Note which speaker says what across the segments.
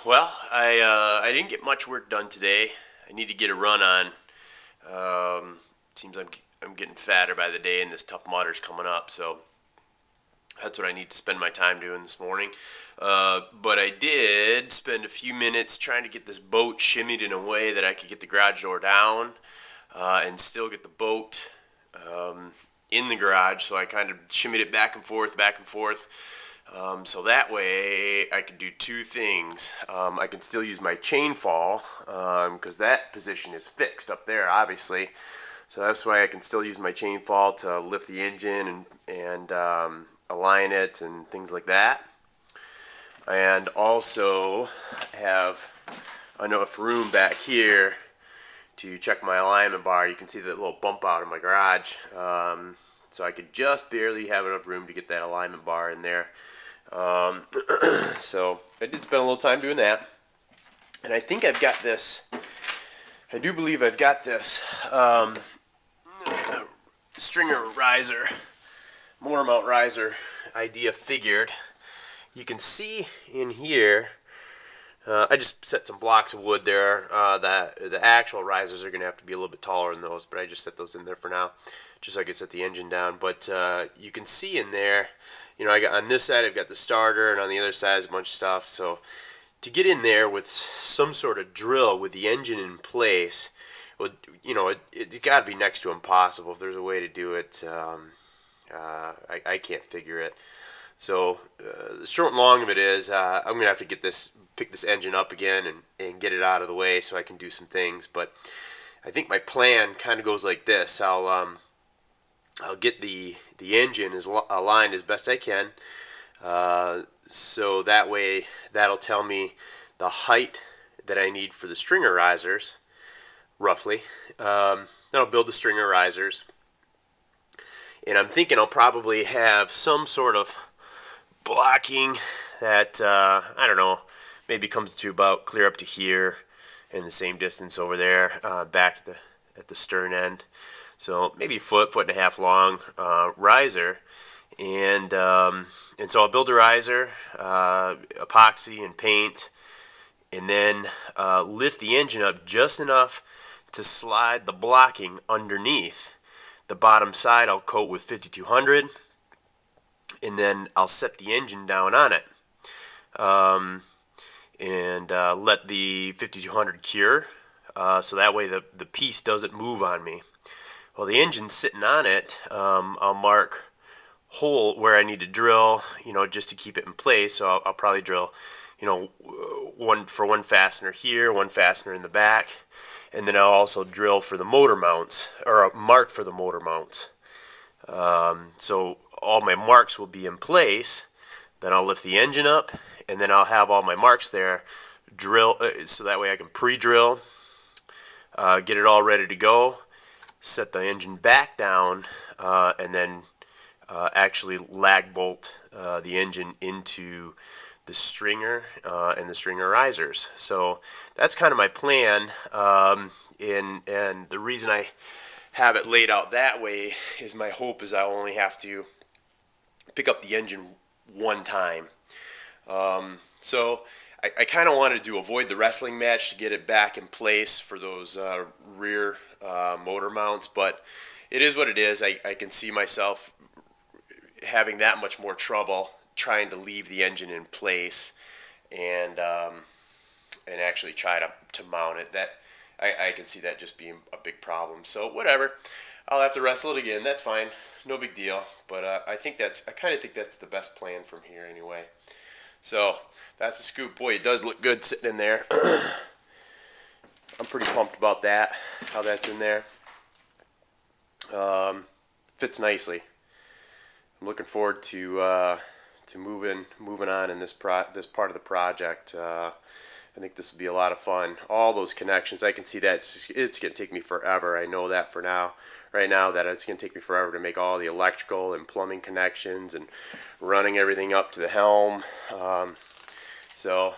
Speaker 1: Well, I didn't get much work done today. I need to get a run on. Seems I'm getting fatter by the day, and this Tough Mudder's coming up, so that's what I need to spend my time doing this morning. But I did spend a few minutes trying to get this boat shimmied in a way that I could get the garage door down and still get the boat in the garage. So I kind of shimmied it back and forth, back and forth. So that way I could do two things. I can still use my chain fall because that position is fixed up there, obviously. So that's why I can still use my chain fall to lift the engine and align it and things like that. And also have enough room back here to check my alignment bar. You can see that little bump out in my garage. So I could just barely have enough room to get that alignment bar in there. So I did spend a little time doing that. And I think I've got this, I do believe I've got this stringer riser, motor mount riser idea figured. You can see in here, I just set some blocks of wood there. The actual risers are going to have to be a little bit taller than those, but I just set those in there for now, just so I can set the engine down. But you can see in there, I got on this side I've got the starter, and on the other side is a bunch of stuff. So to get in there with some sort of drill with the engine in place, well, it's got to be next to impossible. If there's a way to do it, I can't figure it. So the short and long of it is, I'm gonna have to pick this engine up again and get it out of the way so I can do some things. But I think my plan kind of goes like this. I'll get the engine aligned as best I can, so that way that'll tell me the height that I need for the stringer risers, roughly. Then I'll build the stringer risers, and I'm thinking I'll probably have some sort of blocking that I don't know, maybe comes to about clear up to here, and the same distance over there back at the stern end. So maybe a foot and a half long riser, and so I'll build a riser, epoxy and paint, and then lift the engine up just enough to slide the blocking underneath. The bottom side I'll coat with 5200, and then I'll set the engine down on it, and let the 5200 cure, so that way the piece doesn't move on me. Well, the engine's sitting on it. I'll mark hole where I need to drill, just to keep it in place. So I'll probably drill, one fastener here, one fastener in the back, and then I'll also drill for the motor mounts, or a mark for the motor mounts. So all my marks will be in place. Then I'll lift the engine up, and then I'll have all my marks there, drill, so that way I can pre-drill, get it all ready to go, set the engine back down, and then actually lag bolt the engine into the stringer and the stringer risers. So that's kind of my plan, and the reason I have it laid out that way is my hope is I'll only have to pick up the engine one time. So I kind of wanted to avoid the wrestling match to get it back in place for those rear motor mounts, but it is what it is. I can see myself having that much more trouble trying to leave the engine in place and actually try to mount it. That I can see that just being a big problem. So whatever, I'll have to wrestle it again. That's fine, no big deal. But I kind of think that's the best plan from here anyway. So that's the scoop. Boy, it does look good sitting in there. I'm pretty pumped about that, how that's in there. Fits nicely. I'm looking forward to moving on in this part of the project. I think this will be a lot of fun. All those connections, I can see that it's going to take me forever. I know that for now. Right now, that it's going to take me forever to make all the electrical and plumbing connections and running everything up to the helm. So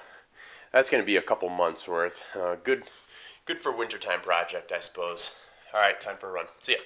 Speaker 1: that's going to be a couple months worth. Good for wintertime project, I suppose. All right, time for a run. See ya.